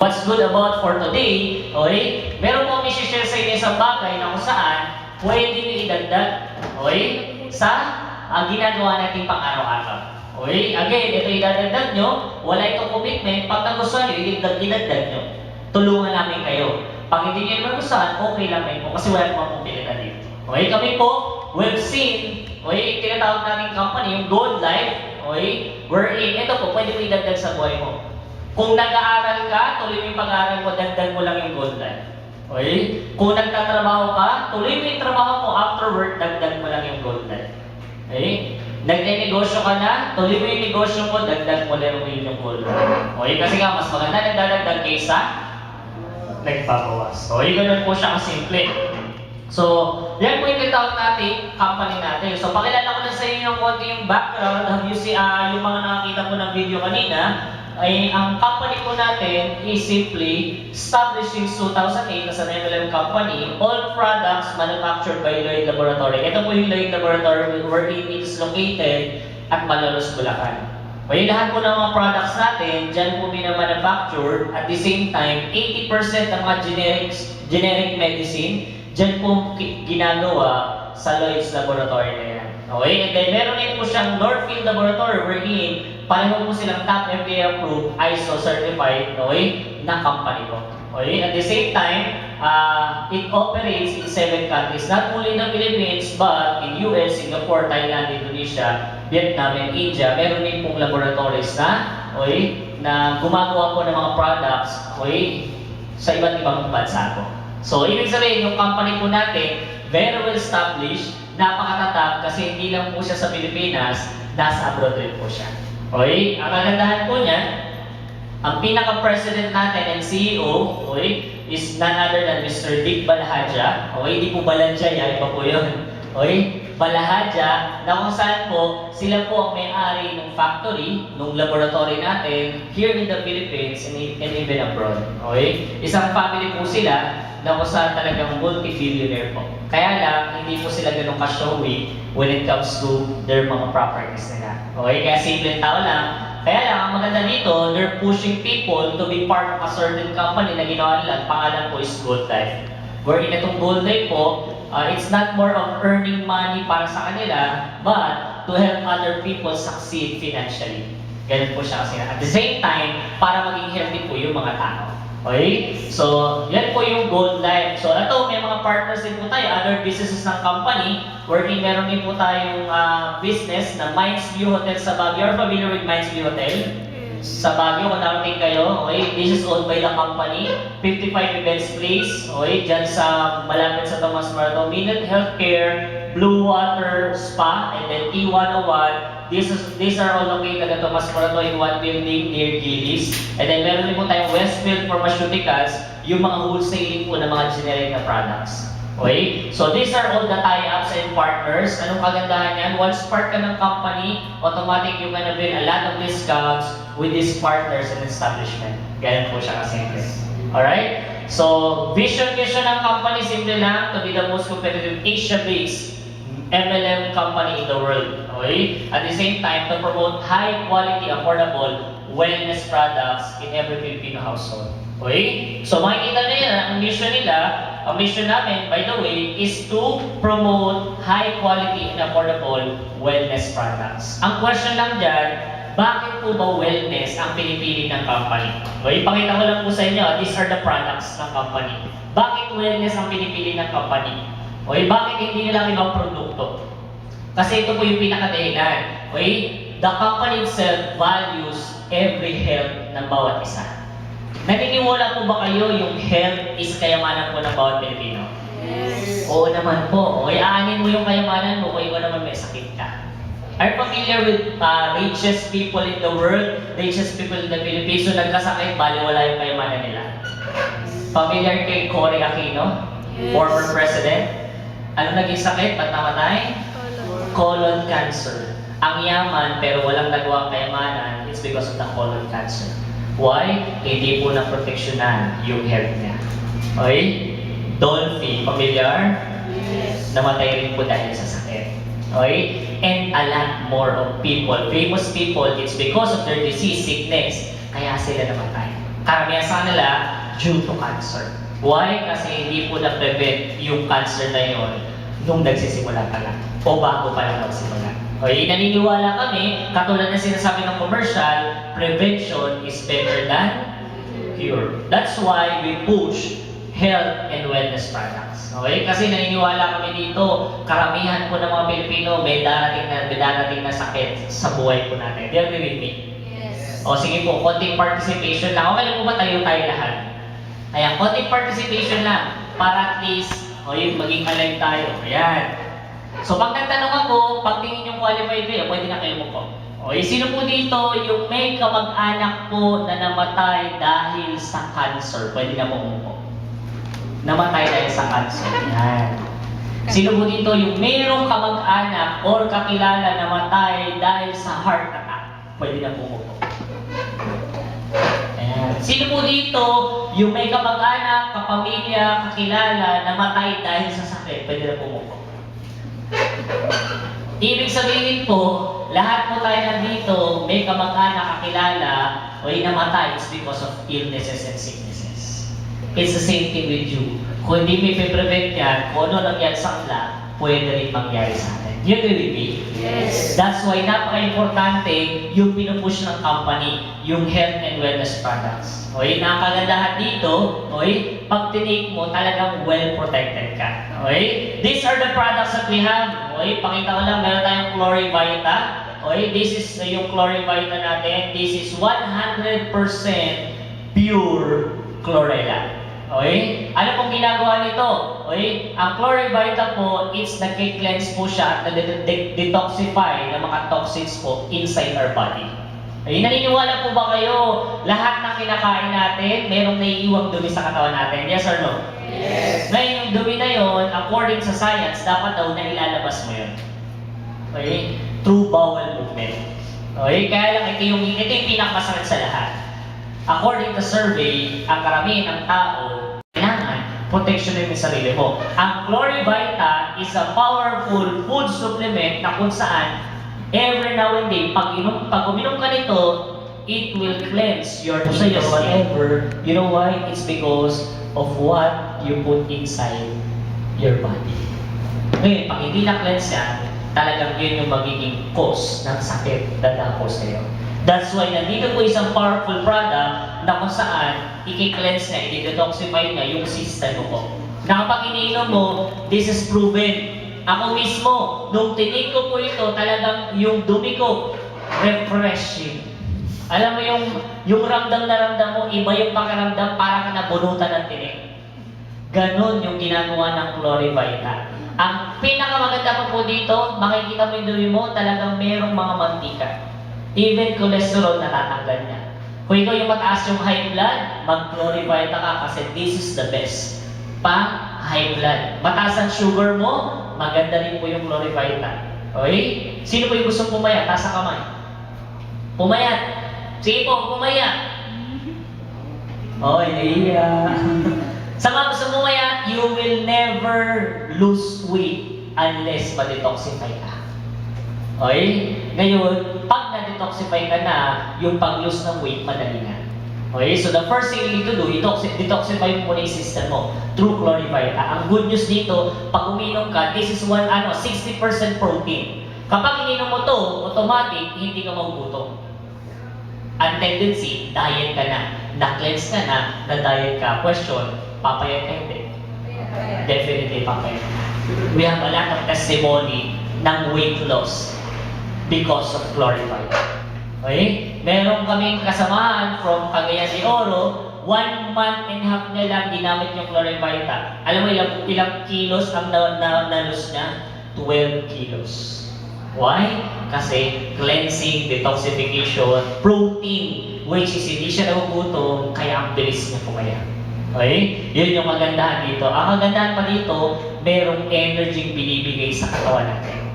What's good about for today, okay? Meron po kami share sa inyo isang bagay na kung saan pwede nyo idagdag, okay? Sa ginagawa natin pang araw-araw. Okay? Again, ito idadagdag nyo, wala itong commitment. Pag nagustuhan nyo, idagdag nyo. Tulungan namin kayo. Pag hindi nyo nagustuhan, okay lang rin po kasi wala namang pong pilitan dito. Okay? Kami po, we've seen, okay, tinatawag natin company, yung Gold Life, okay? Wherein, ito po, pwede mo idagdag sa buhay mo. Kung nag-aaral ka, tuloy mo yung pag-aaral mo, dagdag mo lang yung Gold Life. Okay? Kung nagtatrabaho ka, tuloy mo yung trabaho mo, after work, dagdag mo lang yung Gold Life. Okay? Nagne-negosyo ka na, tuloy mo yung negosyo mo, dagdag mo lang yung Gold Life. Okay? Kasi nga, mas maganda nagdadagdag kaysa nagpabawas. Okay? Ganun po siya kasimple. So, yan po yung tinatawag natin, company natin. So, pakilala ko na sa inyo yung konti yung background. Have you see, yung mga nakakita po ng video kanina, ay ang company po natin is simply established since 2008 as an MLM company. All products manufactured by Lloyd Laboratory. Ito po yung Lloyd Laboratory where it is located at Malolos, Bulacan. O yung lahat po ng mga products natin, dyan po minamanufacture. At the same time, 80% ng mga generic medicine, dyan po ginagawa sa Lloyd's Laboratory na yan. Okay? And then meron din po siyang Northfield Laboratory wherein pareho po silang top FDA approved, ISO certified, okay, na company po. Okay? At the same time, it operates in 7 countries, not only in the Philippines, but in US, Singapore, Thailand, Indonesia, Vietnam, and India. Meron din pong laboratories na, okay, na gumagawa po ng mga products, okay, sa iba't ibang bansa po. So, ibig sabihin, yung company po natin, very well established, napakatatag kasi hindi lang po siya sa Pilipinas, nasa abroad rin po siya. Okay? Ang kagandahan po niyan, ang pinaka-president natin and CEO, okay, is none other than Mr. Dick Balahadja. Okay? Hindi po Balanjaya, iba po yun. Okay? Balahadja, na kung saan po, sila po ang may-ari ng factory, ng laboratory natin, here in the Philippines and even abroad. Okay? Isang family po sila, na kung saan talagang multi-billionaire po. Kaya lang, hindi po sila ganun ka-showy when it comes to their mga properties nila. Okay? Kaya simple tao lang. Kaya lang, ang maganda dito, they're pushing people to be part of a certain company na ginawa nila. Pangalan po is Gold Life. Wherein itong Gold Life po, it's not more of earning money para sa kanila, but to help other people succeed financially. Ganun po siya kasi. At the same time, para maging healthy po yung mga tao. Okay? So, yan po yung Gold Life. So, ito, may mga partners din po tayo, other businesses ng company, wherein meron din po tayong business na Minds View Hotel sa Baguio. You're familiar with Minds View Hotel? Sa Baguio, kung narating kayo, okay? This is owned by the company. 55 Events Place, okay? Dyan sa, malapit sa Tomas Morato. Minute Healthcare, Blue Water Spa, and then T101. These are all located at Tomas Morato in one building near Gillis. And then meron din po tayong Westfield Pharmaceuticals, yung mga wholesaling po ng mga generic na products. Okay? So these are all the tie-ups and partners. Anong kagandahan yan? Once part ka ng company, automatic you're gonna build a lot of discounts with these partners and establishment. Ganyan po siya kasimple. Alright? So, vision ng company, simple lang, to be the most competitive Asia-based MLM company in the world. Okay? At the same time, to promote high-quality, affordable wellness products in every Filipino household. Okay? So, makikita nila, ang mission namin, by the way, is to promote high-quality and affordable wellness products. Ang question lang dyan, bakit po ba wellness ang pinipili ng company? Okay? Pakita ko lang po sa inyo, these are the products ng company. Bakit wellness ang pinipili ng company? Okay, bakit hindi nilang ibang produkto? Kasi ito po yung pinakadahilan. Okay? The company itself values every health ng bawat isa. Naniniwala po ba kayo yung health is kayamanan po ng bawat Pilipino? Yes. Oo naman po. Okay, aanin mo yung kayamanan mo kung ikaw naman may sakit ka. Are you familiar with richest people in the world? Richest people in the Philippines? So nagkasakit, baliwala yung kayamanan nila. Familiar kay Cory Aquino? Yes. Former president? Ano naging sakit? Ba't namatay? Colon cancer. Ang yaman pero walang nagawang kayamanan, it's because of the colon cancer. Why? Hindi po na-proteksyonan yung health niya. Okay? Dolphy, familiar? Yes. Namatay rin po dahil sa sakit. Okay? And a lot more of people, famous people, it's because of their disease, sickness, kaya sila namatay. Karamihan sa kanila, due to cancer. Why? Kasi hindi po na-prevent yung cancer na yun nung nagsisimula pa lang o bago pa lang magsimula. Okay, naniniwala kami, katulad na sinasabi ng commercial, prevention is better than cure. That's why we push health and wellness products. Okay? Kasi naniniwala kami dito, karamihan po ng mga Pilipino may darating na sakit sa buhay po natin. Do you agree with me? Yes. O sige po, konting participation lang. Okay lang po ba tayo lahat? Ayan, konting participation lang para at least, yun, maging alive tayo. Ayan. So pag nagtanong ako, pag tingin yung qualified kayo, pwede na kayo mo po. Okay, sino po dito yung may kamag-anak po na namatay dahil sa cancer? Pwede na po umupo. Namatay dahil sa cancer. Yan. Sino po dito yung mayroong kamag-anak or kakilala na namatay dahil sa heart attack? Pwede na po umupo. Ayan. Sino po dito yung may kamag-anak, kapamilya, kakilala na namatay dahil sa sakit? Pwede na po umupo. Ibig sabihin po, lahat po tayo nandito, may kamag-anak, kakilala, o namatay, it's because of illnesses and sicknesses. It's the same thing with you. Kung hindi may prevent yan, kung ano nangyari sa kanila, pwede rin mangyari sa atin. You agree with me? Yes. That's why napaka-importante yung pinupush ng company, yung health and wellness products. Okay, nakagandahan dito, okay, pag tinake mo, talagang well-protected ka. Okay? These are the products that we have. Okay, pakita ko lang, meron tayong Chlorivita. Okay, this is yung Chlorivita natin. This is 100% pure chlorella. Okay? Ano pong ginagawa nito? Okay? Ang Chlorivita po, it's nag-cleanse po siya at detoxify ng mga toxins po inside our body. Okay? Naniniwala po ba kayo, lahat ng kinakain natin, merong naiiwang dumi sa katawan natin? Yes or no? Yes. Ngayon, yung dumi na yun, according sa science, dapat daw na ilalabas mo yun. Okay? Through bowel movement. Okay? Kaya lang, ito yung pinakamasakit sa lahat. According to survey, ang karamihan ng tao, kailangan protection yung sarili mo. Ang Chlorivita is a powerful food supplement na kung saan every now and then, pag uminom ka nito, it will cleanse your skin. Whatever. You know why? It's because of what you put inside your body. Ngayon, pag hindi na-cleanse yan, talagang yun yung magiging cause ng sakit na dako sa'yo. That's why nandito po isang powerful product na kung saan i-cleanse na, i-detoxify na yung system mo po. Na kapag iniinom mo, this is proven. Ako mismo, nung tinig ko po ito, talagang yung dumi ko, refreshing. Alam mo yung ramdam na ramdam mo, iba yung pakiramdam para ka nabunutan ng tinig. Ganon yung ginagawa ng Chlorivita. Ang pinakamaganda pa po dito, makikita mo yung dumi mo, talagang merong mga mantika. Even cholesterol natatanggal niya. Kung ikaw yung mataas yung high blood, mag-Chlorivita ka kasi this is the best. High blood. Mataas ang sugar mo, maganda rin po yung Chlorivita. Okay? Sino po yung gusto pumayat? Taas ang kamay. Pumayat. Sige po, pumayat. Iya. Sa mga gusto pumayat, you will never lose weight unless ma-detoxify ka. Okay? Ngayon, pag na-detoxify ka na, yung pag-lose ng weight, madali na. Okay? So the first thing you need to do, detoxify mo muna yung system mo through Chlorivita. Ang good news dito, pag uminom ka, this is 60% protein. Kapag ininom mo to, automatic, hindi ka magugutom. Ang tendency, diet ka na. Na-cleanse ka na, na-diet ka. Question, papayat ka hindi? Definitely papayat. We have a lot of testimony ng weight loss because of Chlorivita. Okay? Meron kaming kasamahan from Cagayan de Oro, 1 month and a half na lang ginamit yung Chlorivita. Alam mo ilang kilos ang na-lose niya? 12 kilos. Why? Kasi cleansing, detoxification, protein, which is hindi siya nagugutom, kaya ang bilis niya pumayat. Okay? Yun yung kagandahan dito. Ang kagandahan pa dito, merong energy binibigay sa katawan natin.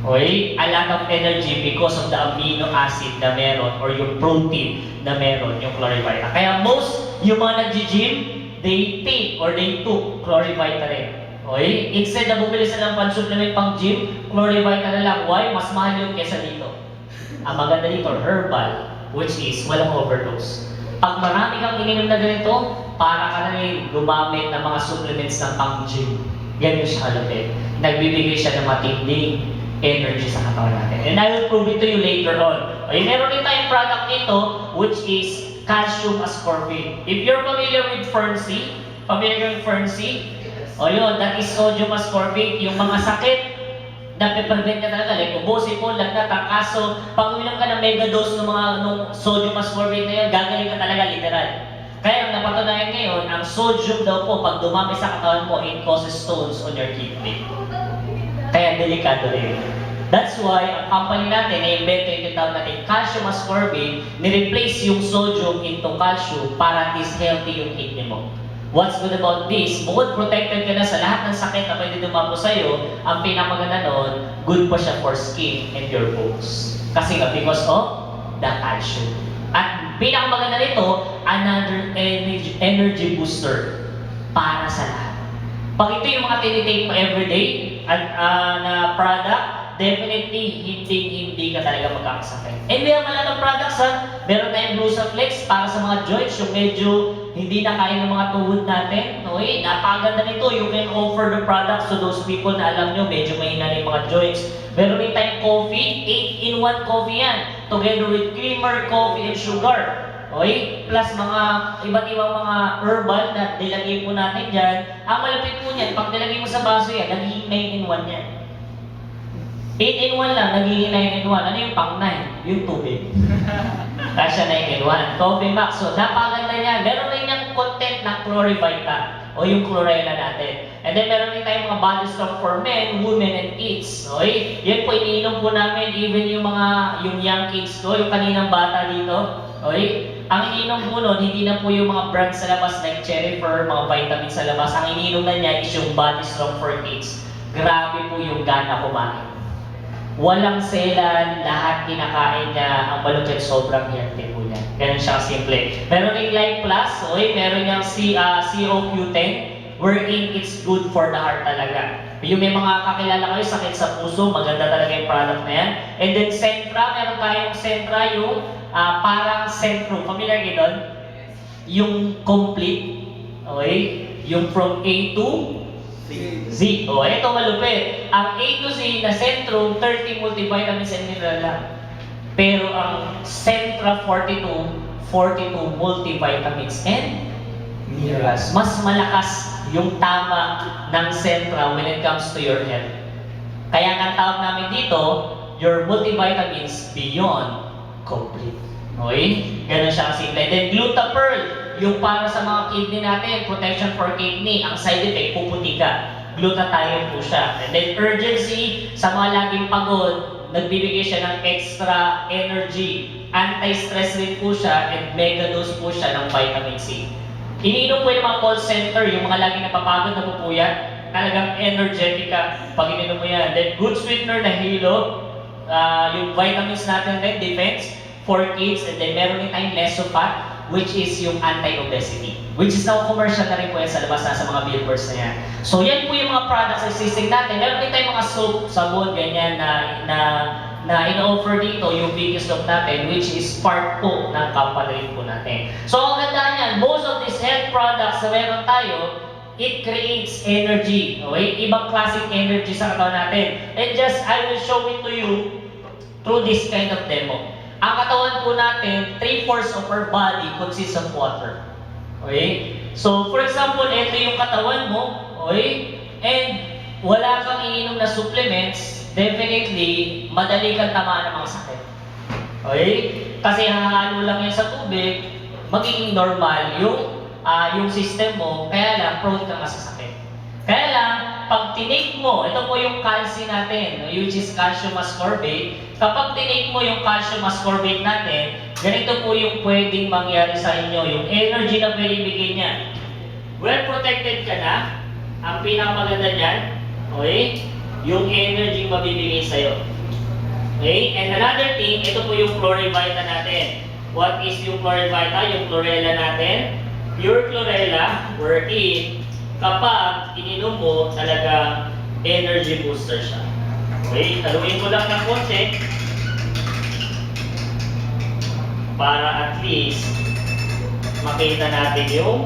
Okay? A lot of energy because of the amino acid na meron or yung protein na meron yung Chlorivita. Kaya most yung mga nag-gym, they take or they took Chlorivita rin. Okay? Instead na bumili sila ng pan-supplement pang gym, Chlorivita na lang. Why? Mas mahal yun kesa dito. Ang maganda dito, herbal, which is walang overdose. Pag marami kang ininom na ganito, para ka na rin gumamit ng mga supplements ng pang-gym. Ganyan siya kalupit. Nagbibigay siya ng matinding energy sa katawan natin. And I will prove it to you later on. Okay, meron din tayong product dito, which is calcium ascorbate. If you're familiar with Fern-C, o yun, that is sodium ascorbate. Yung mga sakit, na-prevent ka talaga, like ubusin mo, lagnat, kaso, pag uminom ka ng mega dose ng mga sodium ascorbate na yun, gagaling ka talaga literal. Kaya ang napatunayan ngayon, ang sodium daw po, pag dumami sa katawan mo, it causes stones on your kidney. Kaya delikado rin. That's why, ang company natin, na-invento yung tinatawag natin calcium ascorbate, ni-replace yung sodium into calcium para at least healthy yung kidney mo. What's good about this? Bukod protected ka na sa lahat ng sakit na pwede dumapo sa'yo, ang pinakamaganda nun, good pa siya for skin and your bones. Kasi nga, because of the calcium. At pinakamaganda nito, another energy booster para sa lahat. Pag ito yung mga tinitake mo everyday na product, definitely hindi ka talaga magkakasakit. And we have a lot of products ha. Meron tayong Glucoflex para sa mga joints, yung medyo hindi na kaya ng mga tuhod natin. Okay? Napakaganda nito. You can offer the products to those people na alam nyo, medyo mahina na yung mga joints. Meron din tayong coffee, 8-in-1 coffee yan. Together with creamer, coffee, and sugar. Okay? Plus mga iba't ibang mga herbal na nilagay po natin dyan. Ang malapit po niyan, pag nilagay mo sa baso yan, nagiging 9-in-1 yan. 8-in-1 lang, nagiging 9-in-1. Ano yung pang 9? Yung tubig. Kasya 9-in-1. Coffee Max. So, napakaganda niyan. Meron rin niyang content na Chlorivita o yung chlorella natin. And then, meron din tayong mga body stock for men, women, and kids. Okay? Yan po, iniinom po namin even yung young kids ko, yung kaninang bata dito. Okay? Ang iniinom po nun, hindi na po yung mga brands sa labas like Cherry Fur, mga vitamins sa labas. Ang iniinom na niya is yung body strong for kids. Grabe po yung gana kumain. Walang selan, lahat kinakain niya, ang balukit sobrang healthy po niya. Ganun siya simple. Meron yung Life Plus, okay? Meron yung CoQ10, wherein it's good for the heart talaga. Yung may mga kakilala kayo, sakit sa puso, maganda talaga yung product na yan. And then Centra, meron tayong Centra yung parang Centrum. Familiar kayo doon? Yung complete, okay? Yung from A to Z. O, ito malupit. Ang A to Z na Centrum, 30 multivitamins and mineral lang. Pero ang Centra 42 multivitamins and minerals. Mas malakas yung tama ng Centra when it comes to your health. Kaya ang tawag namin dito, your multivitamins beyond complete. Okay? Ganun siya kasimple. Then Glutapearl, yung para sa mga kidney natin, protection for kidney, ang side effect, puputi ka. Glutathione po siya. And then urgency, sa mga laging pagod, nagbibigay siya ng extra energy. Anti-stress rin po siya, and mega dose po siya ng vitamin C. Iniinom po yung mga call center, yung mga laging napapagod na pupuyat, talagang energetic ka pag ininom mo yan. Then good sweetener na Hilo, yung vitamins natin din, defense, for kids, and then meron din tayong Lesofat, which is yung anti-obesity. Which is now commercial na rin po yan sa labas na sa mga billboards na yan. So yan po yung mga products na existing natin. Meron din tayong mga soap, sabon, ganyan na in-offer dito, yung biggest soap natin, which is part po ng company rin po natin. So ang ganda niyan, most of these health products na meron tayo, it creates energy. Okay? Ibang classic energy sa katawan natin. And just, I will show it to you through this kind of demo. Ang katawan po natin, 3/4 of our body consists of water. Okay? So, for example, ito yung katawan mo, okay? And wala kang iinom na supplements, definitely, madali kang tamaan ng mga sakit. Okay? Kasi hahalo lang yan sa tubig, magiging normal yung system mo, kaya lang, prone ka nga sa sakit. Kaya lang, pag tinake mo, ito po yung calcium natin, which is calcium ascorbate. Kapag tinake mo yung calcium ascorbate natin, ganito po yung pwedeng mangyari sa inyo, yung energy na pwedeng bigay niya. Well protected ka na, ang pinakamaganda niyan, okay, yung energy mabibigay sa'yo. Okay, and another thing, ito po yung Chlorivita natin. What is yung Chlorivita? Yung chlorella natin, pure chlorella, wherein kapag ininom mo, talaga energy booster siya. Okay, taluin ko lang ng konti para at least makita natin yung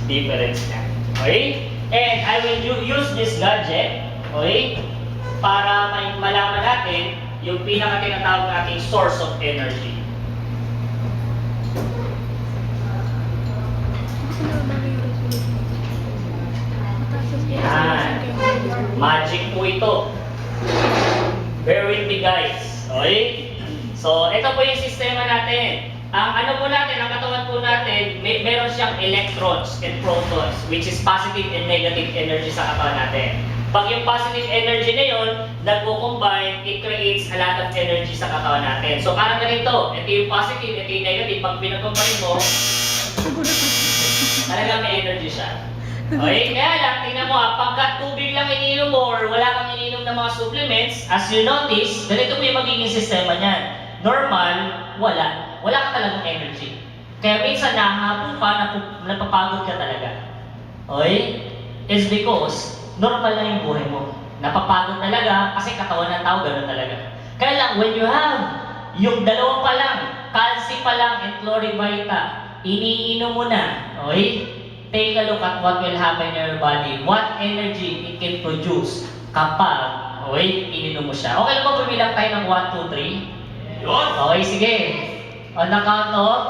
difference niya. Okay? And I will use this gadget, okay, para malaman natin yung pinaka-tinatawag nating source of energy. Yan. Magic po ito. Bear with me guys. Okay? So, ito po yung sistema natin. Ang ano po natin, ang katawan po natin, meron siyang electrons and protons, which is positive and negative energy sa katawan natin. Pag yung positive energy na yun, nagko-combine, it creates a lot of energy sa katawan natin. So, parang ganito, ito yung positive, ito yung negative. Pag pinag-combine mo, talagang may energy siya. Okay, kaya lang, tingnan mo pagka tubig lang ininom mo or wala kang ininom ng mga supplements, as you notice, ganito po yung magiging sistema niyan. Normal, wala. Wala ka talagang energy. Kaya minsan nahahapo ka, napapagod ka talaga. Okay? It's because normal lang yung buhay mo. Napapagod talaga kasi katawan ng tao gano'n talaga. Kaya lang, when you have yung dalawa pa lang, calcium pa lang and chlorivita, iniinom mo na, okay? Take a look at what will happen in your body. What energy it can produce kapag, okay, ininom mo siya. Okay lang ba pumilang tayo ng 1, 2, 3? Okay, sige. On the count of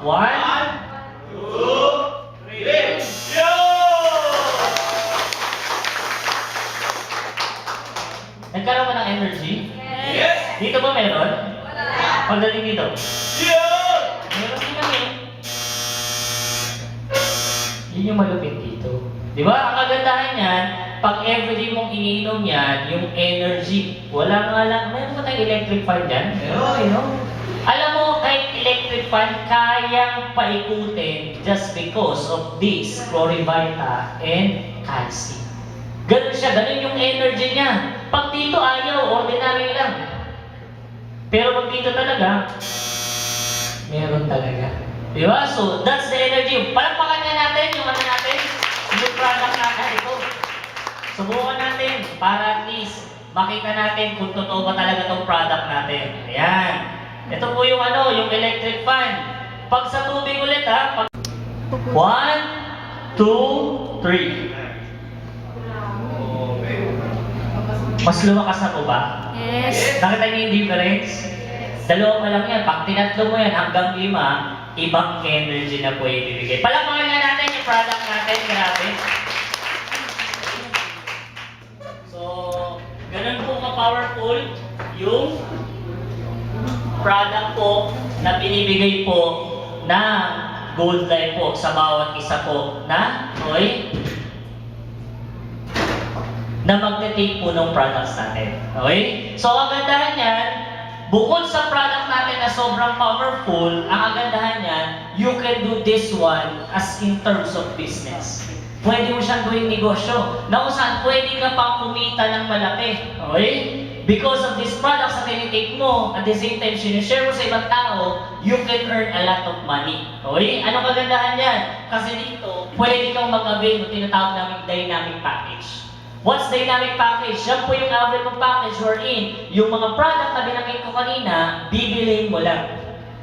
1, 2, 3. Yo! Nagkaroon mo ng energy? Yes! Dito ba meron? Wala! Pagdating dito? Yes! Meron din kami. Yun yung malupit dito. Di ba? Ang kagandahan niyan, pag everyday mong iniinom yan, yung energy, wala nga lang, meron mo tayong electric fan dyan? Meron. Alam mo, kahit electric fan, kayang paikutin just because of this chlorivita and calcium. Ganun siya, ganun yung energy niya. Pag dito ayaw, ordinary lang. Pero pag dito talaga, meron talaga. Di ba? So, that's the energy. Palakpakan nga natin yung ano natin, yung product natin ito. Subukan natin para at least makita natin kung totoo ba talaga itong product natin. Ayan. Ito po yung ano, yung electric fan. Pag sa tubig ulit ha, 1, 2, 3. Mas lumakas na po ba? Yes! Nakita niyo yung difference? Dalawa pa lang yan. Pag tinatlo mo yan hanggang 5, ibang energy na po ibibigay. Palakpakan nga natin yung product natin. Grabe. So, ganun po ka-powerful yung product po na binibigay po ng Gold Life po sa bawat isa po na na magte-take po ng products natin. Okay? So, ang kagandahan niyan, bukod sa product natin na sobrang powerful, ang kagandahan niyan, you can do this one as in terms of business. Pwede mo siyang gawing negosyo na kung saan pwede ka pang kumita ng malaki. Okay? Because of these products na tinitake mo, at the same time, sinishare mo sa ibang tao, you can earn a lot of money. Okay? Anong kagandahan yan? Kasi dito, pwede kang mag-avail ng tinatawag namin dynamic package. What's dynamic package? Yan po yung average ng package wherein yung mga product na binanggit ko kanina, bibilihin mo lang.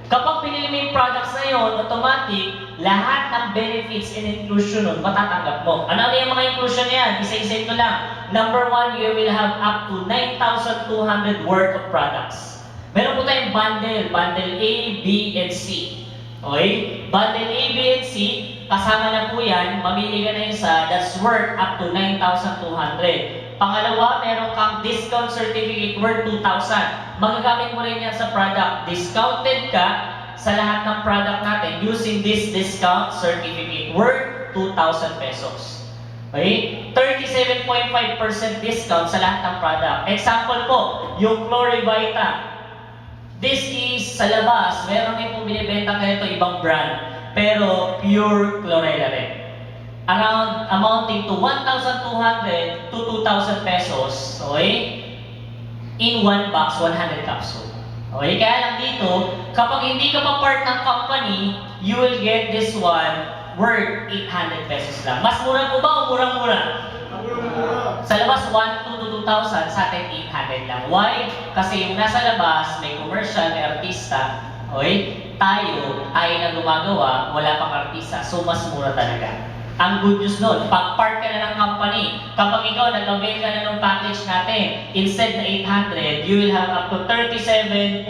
Kapag pinili mo yung products na yun, automatic, lahat ng benefits and inclusion nun, matatanggap mo. Ano yung mga inclusion yan? Isa-isa ito lang. Number 1, you will have up to 9,200 worth of products. Meron po tayong bundle. Bundle A, B, and C. Okay? Bundle A, B, and C, kasama na po yan, mamili ka na isa, that's worth up to 9,200. Pangalawa, meron kang discount certificate worth 2,000. Magagamit mo rin yan sa product. Discounted ka sa lahat ng product natin using this discount certificate worth 2,000 pesos. Okay? 37.5% discount sa lahat ng product. Example po, yung Chlorivita. This is sa labas, meron din pong binibenta ganito ibang brand, pero pure chlorella rin. Amounting to 1,200 to 2,000 pesos, okay? In one box, 100 capsule. Okay, kaya lang dito, kapag hindi ka pa part ng company, you will get this one worth 800 pesos lang. Mas mura po ba o murang-mura? Sa labas, 1,200 to 2,000, sa atin 800 lang. Why? Kasi yung nasa labas, may commercial, may artista, Okay? Tayo na gumagawa, wala pang artista, so mas mura talaga. Ang good news nun, pag-part ka na ng company, kapag ikaw nag-avail ka na ng package natin, instead na 800, you will have up to 37.5%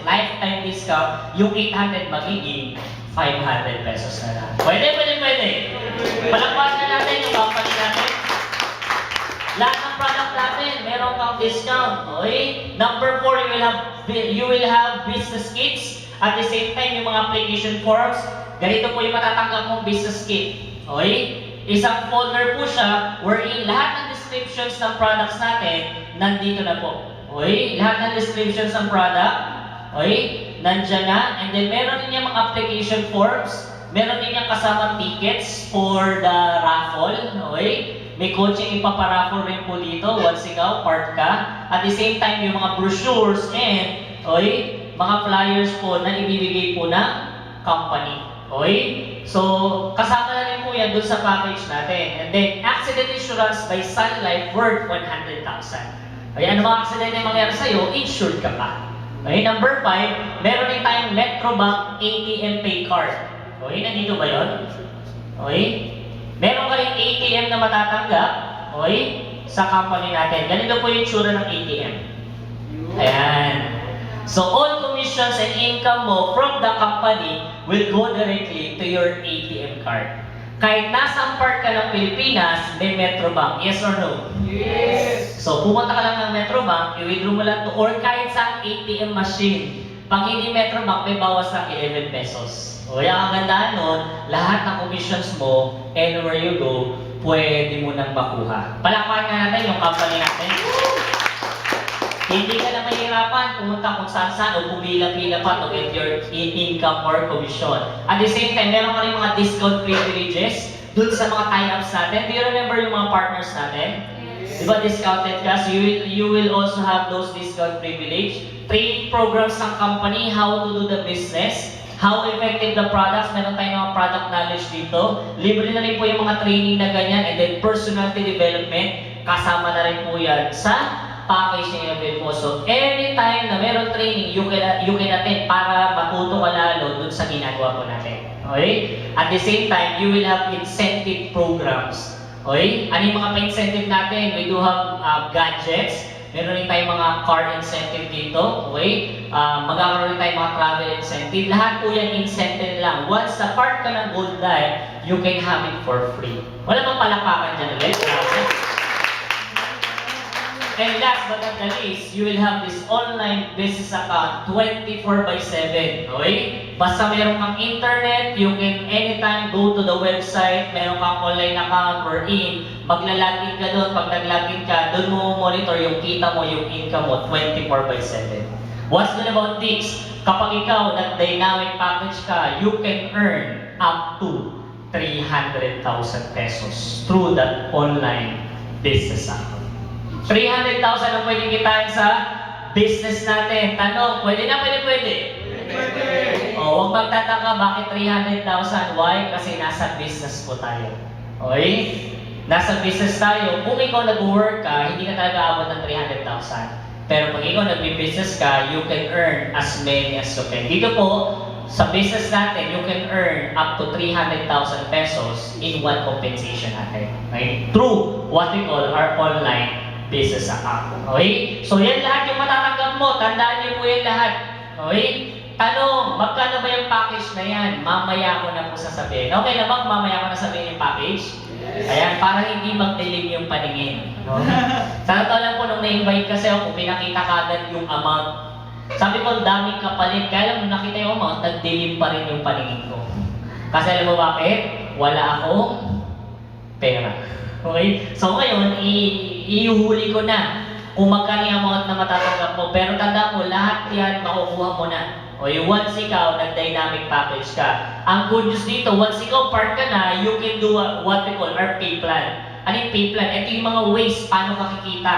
lifetime discount, yung 800 magiging 500 pesos na lang. Pwede. Palakpakan na natin yung company natin. Lahat ng product natin, meron kang discount. Okay? Number 4, you will have business kits. At the same time, yung mga application forms, ganito po yung matatanggap mong business kit. Okay? Isang folder po siya wherein lahat ng descriptions ng products natin, nandito na po. Okay? Lahat ng descriptions ng product, okay? Nandyan na. And then meron din yung mga application forms. Meron din yung kasama tickets for the raffle. Okay? May coaching ipaparaffle rin po dito once ikaw, part ka. At the same time, yung mga brochures and mga flyers po na ibibigay po ng company. Okay? So, kasama na rin po yan dun sa package natin. And then, accident insurance by Sun Life worth 100,000. Okay, ano mga accident na mangyari sa'yo, insured ka pa. Okay, number 5, meron din tayong Metrobank ATM Pay Card. Okay, nandito ba yun? Okay? Meron ka rin ATM na matatanggap, okay, sa company natin. Ganito po yung tsura ng ATM. Ayan. So, all commissions and income mo from the company will go directly to your ATM card. Kahit nasa part ka ng Pilipinas, may Metrobank. Yes or no? Yes! So, pumunta ka lang ng Metrobank, i-withdraw mo lang to, or kahit sa ATM machine. Pag hindi Metrobank, may bawas ng 11 pesos. O, yung kagandahan nun, lahat ng commissions mo, anywhere you go, pwede mo nang makuha. Palakpakan nga natin yung company natin. Hindi ka na mahirapan pumunta kung saan-saan o pumila-pila pa to get your income or commission. At the same time, meron ka rin mga discount privileges dun sa mga tie-ups natin. Do you remember yung mga partners natin? Yes. Diba discounted ka? So you will also have those discount privilege. Training programs ng company, how to do the business, how effective the products, meron tayong mga product knowledge dito. Libre na rin po yung mga training na ganyan, and then personality development, kasama na rin po yan sa package na i-avail mo. So, anytime na meron training, you can attend para matuto ka lalo dun sa ginagawa po natin. Okay? At the same time, you will have incentive programs. Okay? Ano yung mga pa-incentive natin? We do have gadgets. Meron rin tayong mga car incentive dito. Okay? Magkakaroon rin tayong mga travel incentive. Lahat po yan incentive lang. Once na part ka ng Gold Life, you can have it for free. Wala bang palakpakan dyan ulit? And last but not the least, you will have this online business account 24/7. Okay? Basta meron kang internet, you can anytime go to the website, meron kang online account wherein maglalagin ka doon. Pag naglagin ka, doon mo monitor yung kita mo, yung income mo 24/7. What's good about this? Kapag ikaw nag-dynamic package ka, you can earn up to 300,000 pesos through that online business account. 300,000 ang pwede kitain sa business natin. Tanong, pwede na, pwede? Pwede! O, huwag magtataka, bakit 300,000? Why? Kasi nasa business po tayo. Okay? Nasa business tayo. Kung ikaw nag-work ka, hindi ka talaga abot ng 300,000. Pero pag ikaw nag-business ka, you can earn as many as you can. Dito po, sa business natin, you can earn up to 300,000 pesos in one compensation natin. Okay? Through what we call our online business account. Okay? So yan lahat yung matatanggap mo. Tandaan niyo po yan lahat. Okay? Tanong, magkano ba yung package na yan? Mamaya ko na po sasabihin. Okay na ba? Mamaya ko na sabihin yung package? Yes. Ayan, para hindi mag-dilim yung paningin. No? Sa totoo lang po, nung na-invite kasi ako, pinakita kagad yung amount. Sabi ko, daming kapalit. Kaya lang, nung nakita yung amount, nag-dilim pa rin yung paningin ko. Kasi alam mo bakit? Wala akong pera. Okay? So ngayon, iuhuli ko na kung magkano yung amount na matatanggap mo. Pero tanda mo, lahat yan makukuha mo na. Okay? Once ikaw, nag-dynamic package ka. Ang good news dito, once ikaw part ka na, you can do what we call our pay plan. Ano yung pay plan? Ito yung mga ways paano ka kikita.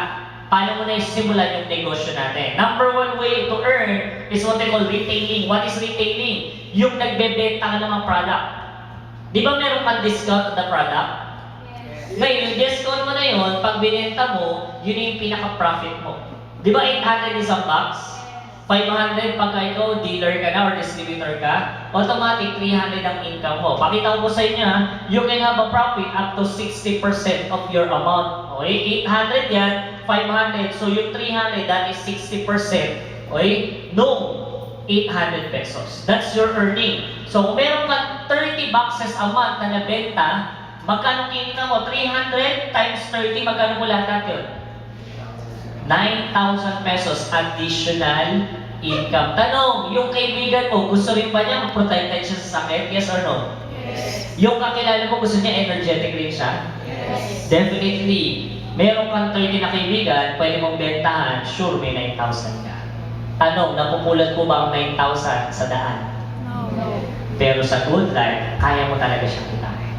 Paano mo na isimulan yung negosyo natin. Number one way to earn is what we call retailing. What is retailing? Yung nagbebenta ka ng mga product. Di ba meron kang discount on the product? Ngayon, yung discount mo na yun, pag binenta mo, yun yung pinaka-profit mo. Di ba 800 isang box? 500 pagka ikaw dealer ka na or distributor ka, automatic 300 ang income mo. Pakita ko po sa inyo ha, you can have a profit up to 60% of your amount. Okay, 800 yan, 500. So yung 300, that is 60%. Okay, no, 800 pesos. That's your earning. So kung meron ka 30 boxes a month na nabenta, magkano kinita mo? 300 times 30, magkano mo lahat yun? 9,000 pesos additional income. Tanong, yung kaibigan mo, gusto rin ba niya mag-protected siya sa sakit? Yes or no? Yes. Yung kakilala mo, gusto niya energetic rin siya? Yes. Definitely. Meron kang 30 na kaibigan, pwede mong bentahan, sure may 9,000 ka. Tanong, napupulat mo ba ang 9,000 sa daan? No. Pero sa good life, kaya mo talaga siyang kitain.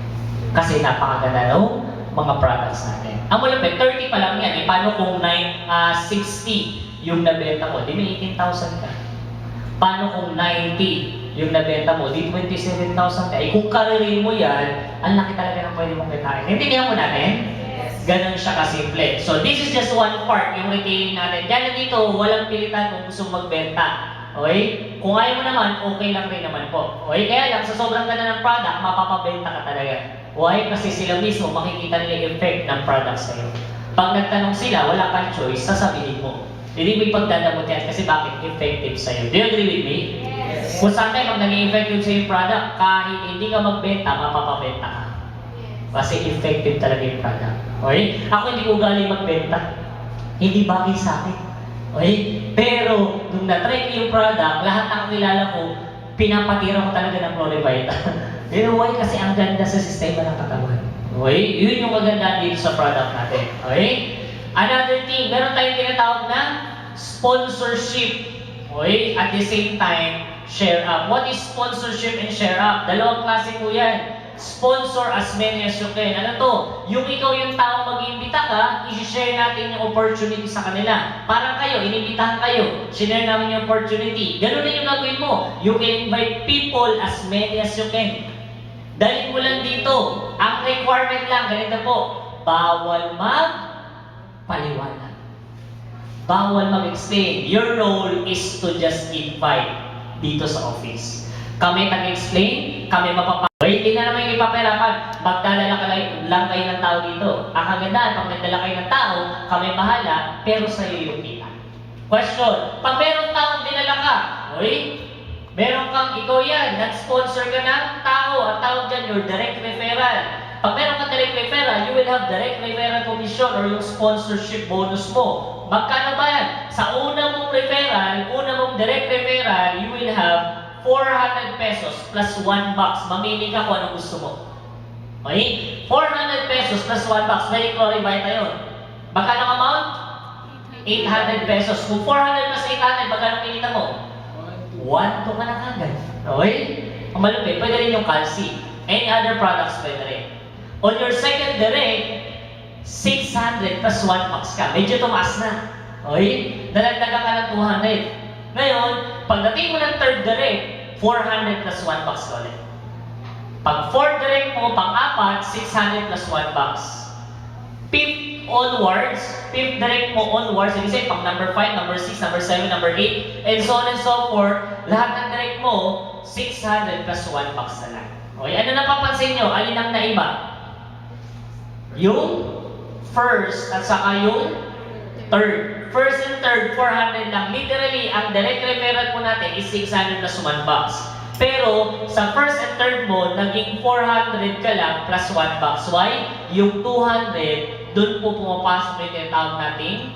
Kasi napakaganda ng mga products natin. Ang malapit, 30 pa lang yan. Paano kung 60 yung nabenta mo? Di may 18,000 ka. Paano kung 90 yung nabenta mo? Di 27,000 ka. Kung karirin mo yan, ang laki talaga ng pwede mong kitain. Intindihan mo natin? Ganun siya kasimple. So this is just one part, yung retailing natin. Diyan na dito, walang pilitan kung gusto magbenta. Okay? Kung ayaw mo naman, okay lang rin naman po. Okay? Kaya lang, sa sobrang ganda ng product, mapapabenta ka talaga. Why? Kasi sila mismo makikita nila yung effect ng product sa'yo. Pag nagtanong sila, wala kang choice, sasabihin mo. Hindi mo ipagdadamot yan kasi bakit effective sa'yo. Do you agree with me? Yes. Kung saan tayo, pag naging effective sa'yo yung product, kahit hindi ka magbenta, mapapabenta ka. Kasi effective talaga yung product. Okay? Ako hindi ko galing magbenta. Hindi bagay sa akin. Okay? Pero, nung na-try ko yung product, lahat ng kilala ko, pinapatira ko talaga ng Florivita. Pero why? Kasi ang ganda sa sistema ng katawan. Okay? Yun yung maganda dito sa product natin. Okay? Another thing, meron tayong tinatawag na sponsorship. Okay? At the same time, share up. What is sponsorship and share up? Dalawang klase po yan. Sponsor as many as you can. Ano to? Yung ikaw yung tao mag-iimbita ka, i-share natin yung opportunity sa kanila. Parang kayo, inimbitahan kayo, share namin yung opportunity. Ganun din yung gagawin mo. You can invite people as many as you can. Dalhin mo lang dito. Ang requirement lang, ganito po, bawal mag-paliwanag. Bawal mag-explain. Your role is to just invite dito sa office. Kami tag-explain, kami mapapawal. Hindi na naman yung ipaperapan. Magdadala ka lang kayo ng tao dito. Ang kagandahan, pag nagdala kayo ng tao, kami bahala, pero sa'yo yung kita. Question, pag merong taong dinala ka, okay? Meron kang ikaw yan, nag-sponsor ka ng tao, ang tawag dyan, your direct referral. Pag meron kang direct referral, you will have direct referral commission or yung sponsorship bonus mo. Magkano ba yan? Sa una mong referral, una mong direct referral, you will have 400 pesos plus 1 box. Mamili ka kung anong gusto mo. Okay? 400 pesos plus 1 box. Very Florivita yun. Magkano ang amount? 800 pesos. Kung 400 plus 800, magkano kinita mo? 1 to ka na kagad. Okay? Ang malupit, pwede rin yung calci. Any other products pwede rin. On your second direct, 600 plus 1 box ka. Medyo tumaas na. Okay? Dalagdagan ka ng 200. Ngayon, pagdating mo ng third direct, 400 plus 1 box ulit. Pag fourth direct mo, pang-apat, 600 plus 1 box. Fifth onwards, fifth direct mo onwards, ibig sabihin, pang number 5, number 6, number 7, number 8, and so on and so forth, lahat ng direct mo, 600 plus 1 box na lang. Okay, ano napapansin nyo? Alin ang naiba? Yung first at saka yung third. First and third, 400 lang. Literally, ang direct referral po natin is 600 plus 1 box. Pero, sa first and third mo, naging 400 ka lang plus 1 box. Why? Yung 200, dun po pumapasok yung tinatawag nating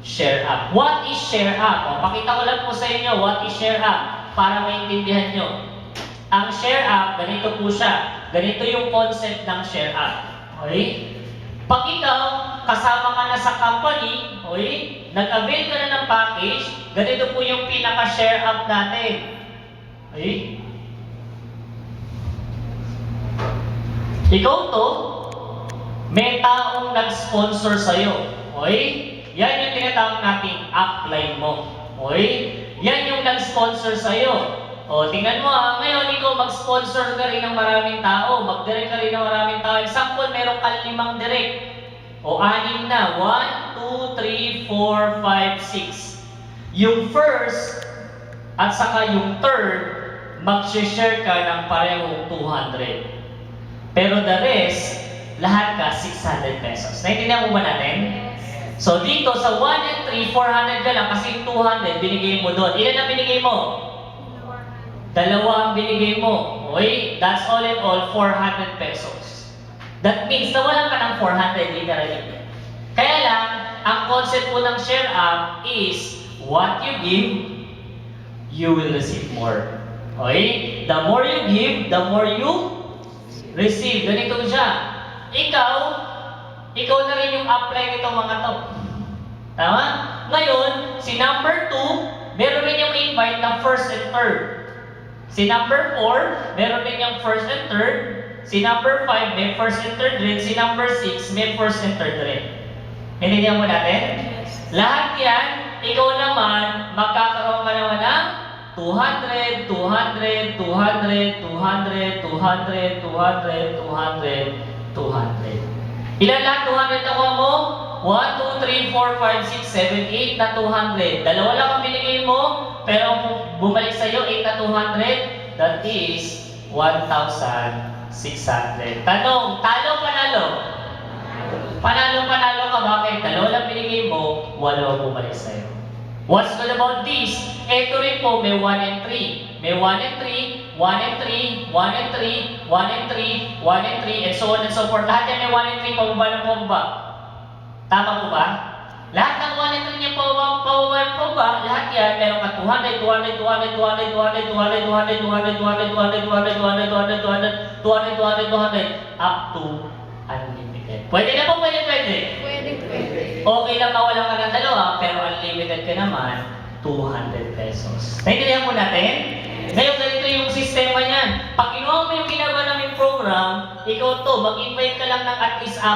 share up. What is share up? O, pakita ko lang po sa inyo, what is share up? Para maintindihan nyo. Ang share up, ganito po siya. Ganito yung concept ng share up. Okay? Pag ikaw, kasama ka na sa company, okay, nag-avail ka na ng package, ganito po yung pinaka-share up natin. Okay? Ikaw to, may taong nag-sponsor sa'yo. Okay? Yan yung tinatawag nating upline mo. Okay? Yan yung nag-sponsor sa'yo. O, tingnan mo ngayon ikaw mag-sponsor ka rin ng maraming tao, mag-direct ka rin ng maraming tao. Example, meron ka 5 direct. O, 6 na. 1, 2, 3, 4, 5, 6. yung first at saka yung third, mag-share ka ng parehong 200. Pero the rest, lahat ka 600 pesos. Naintindihan mo ba natin? So dito sa 1 and 3, 400 ka lang kasi yung 200 binigay mo doon. Ilan ang binigay mo? Dalawa ang binigay mo. Okay? That's all in all, 400 pesos. That means nawalan ka ng 400 literally. Kaya lang, ang concept po ng share up is what you give, you will receive more. Okay? The more you give, the more you receive. Ganito siya. Ikaw na rin yung apply nitong mga to. Tama? Ngayon, si number 2, meron rin yung invite na first and third. Si number 4, meron rin yung first and third. Si number 5, may first and third rin. Si number 6, may first and third rin. Hininihan mo natin? Lahat yan, ikaw naman, magkakaroon ka naman ng 200, 200, 200, 200, 200, 200, 200, 200. Ilan lahat 200 na kuha mo? 1, 2, 3, 4, 5, 6, 7, 8 na 200. Dalawa lang ang binigay mo, pero bumalik sa'yo 8 na 200, that is 1,600. Tanong, talo o panalo? Panalo ka, bakit? Dalawa lang binigay mo, 8 ang bumalik sa'yo. What's good about this? Ito rin po, may 1 and 3. May 1 and 3, 1 and 3, 1 and 3, 1 and 3, 1 and 3, and so on and so forth. Lahat yan may 1 and 3, pababa ng pababa. Tama po ba? Lahat ng 1 and 3 niya pababa ng pababa, lahat yan, meron ka 200, 200, 200, 200, 200, 200, 200, 200, 200, 200, 200, 200, 200, 200, 200, up to unlimited. Pwede na po, pwede. Pwede. Okay lang mawala ka ng dalawa, pero unlimited ka naman, 200 pesos. Naintindihan po natin? Ngayon, ganito yung sistema niyan. Pag kinuha mo yung ginagawa namin program, ikaw to, mag-invite ka lang ng at least 4.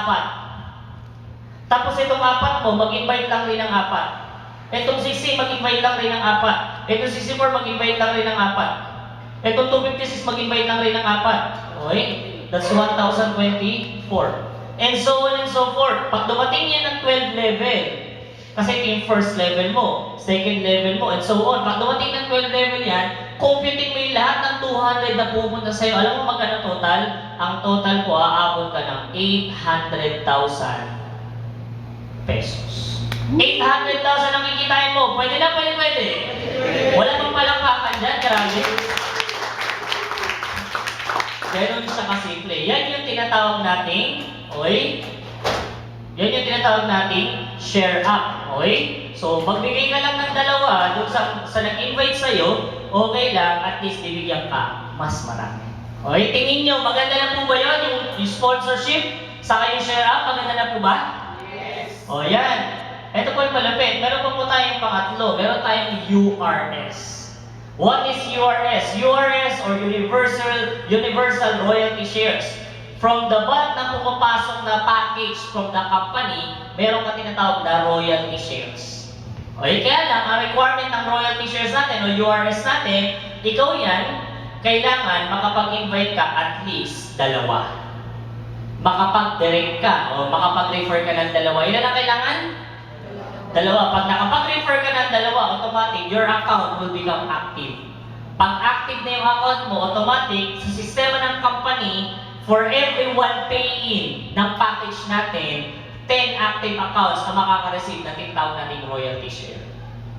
Tapos itong 4 mo, mag-invite lang rin ng 4. Itong 60, mag-invite lang rin ng 4. Itong 64, mag-invite lang rin ng 4. Itong 256, mag-invite lang rin ng 4. Okay? That's 1,024. And so on and so forth. Pag dumating yan ng 12 level, kasi ito yung first level mo, second level mo, and so on. Pag dumating ng 12 level yan, computing mo yung lahat ng 200 na pupunta sa'yo. Alam mo magkano total? Ang total po, aabot ka ng 800,000 pesos. 800,000 ang kikitain mo. Pwede na, pwede. Wala pang palakpakan dyan, grabe. Ganun siya kasimple. Yan yung tinatawag nating, okay? Yan yung tinatawag nating share up, okay? So, magbigay ka lang ng dalawa doon sa nag-invite sa'yo, okay lang, at least bibigyan ka mas marami. Okay? Tingin nyo, maganda na po ba yun? Yung sponsorship, saka yung share up, maganda na po ba? Yes. O, yan. Ito po yung malapit. Meron pa po tayong pangatlo. Meron tayong URS. What is URS? URS or Universal Royalty Shares. From the bat na pumapasok na package from the company, meron ka tinatawag na royalty shares. Okay, kaya lang, ang requirement ng royalty shares natin o URS natin, ikaw yan, kailangan makapag-invite ka at least 2. Makapag-direct ka o makapag-refer ka ng 2. Ilan ang kailangan? 2. Pag nakapag-refer ka ng 2, automatic, your account will become active. Pag active na yung account mo, automatic, sa sistema ng company, for everyone pay-in ng package natin, 10 active accounts na makaka-receive na tinatawag nating royalty share.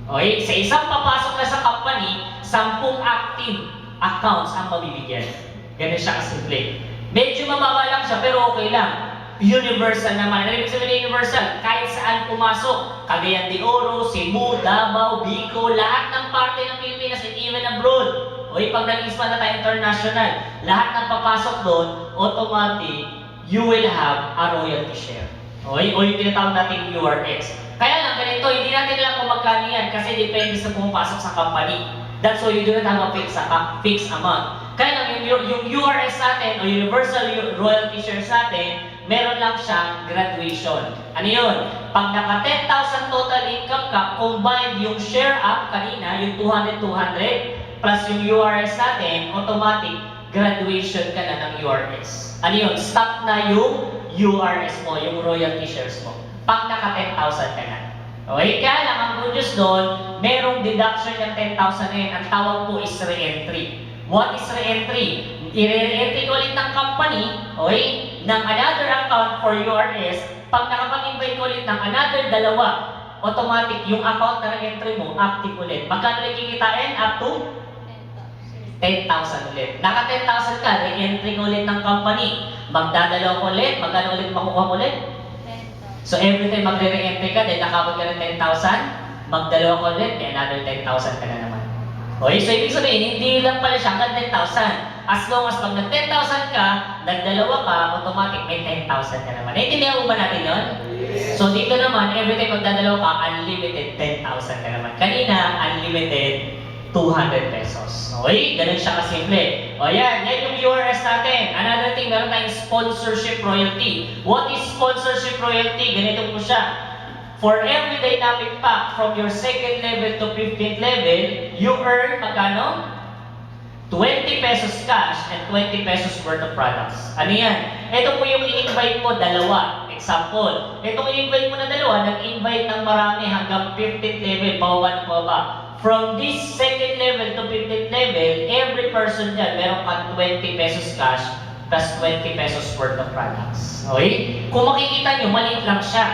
Okay? Sa isang papasok na sa company, 10 active accounts ang mabibigyan. Ganun siya kasimple. Medyo mababa lang siya, pero okay lang. Universal naman. Ano ibig sabihin universal? Kahit saan pumasok. Cagayan de Oro, Cebu, Davao, Bicol, lahat ng parte ng Pilipinas and even abroad. O pag nag-expand na tayo international, lahat ng papasok doon, automatic, you will have a royalty share. Okay? O yung tinatawag natin URS. Kaya lang ganito, hindi natin alam kung magkano yan kasi depende sa pumapasok sa company. That's why you do not have a fixed amount. Kaya lang yung URS natin o Universal Royalty Shares natin, meron lang siyang graduation. Ano yun? Pag naka 10,000 total income ka, combined yung share up kanina, yung 200, plus yung URS natin, automatic, graduation ka na ng URS. Ano yun? Stop na yung URS mo, yung royalty shares mo. Pag naka 10,000 ka na. Okay, kaya lang ang good news doon, merong deduction ng 10,000 na yun. Ang tawag po is re-entry. What is re-entry? I-re-entry ko ulit ng company, okay, ng another account for URS. Pag nakapag-invite ko ulit ng another dalawa, automatic yung account na re-entry mo, active ulit. Magkano lang kikitain? Up to 10,000 ulit. Naka 10,000 ka, re-entry ko ulit ng company. Magdadalawa ko ulit, magkano ulit makukuha mo ulit? So every time magre-re-entry ka, then nakabot ka ng 10,000, magdalawa ka ulit, may another 10,000 ka na naman. Okay, so ibig sabihin, hindi lang pala siya hanggang 10,000. As long as pag nag 10,000 ka, nagdalawa ka, automatic may 10,000 ka naman. Naintindihan mo ba natin yun? So dito naman, every time magdadalawa ka, unlimited 10,000 ka naman. Kanina, unlimited 200 pesos. Okay? Ganun siya kasimple. O yan yung URS natin. Another thing, meron tayong sponsorship royalty. What is sponsorship royalty? Ganito po siya. For every dynamic pack from your 2nd level to 15th level, you earn, magkano? 20 pesos cash and 20 pesos worth of products. Ano yan? Ito po yung i-invite mo, dalawa. Example, itong i-invite mo na dalawa, nag-invite ng marami hanggang 15th level, pababa na pababa. From this 2nd level to 15th level, every person dyan, meron kang 20 pesos cash plus 20 pesos worth of products. Okay? Kung makikita nyo, maliit lang siya.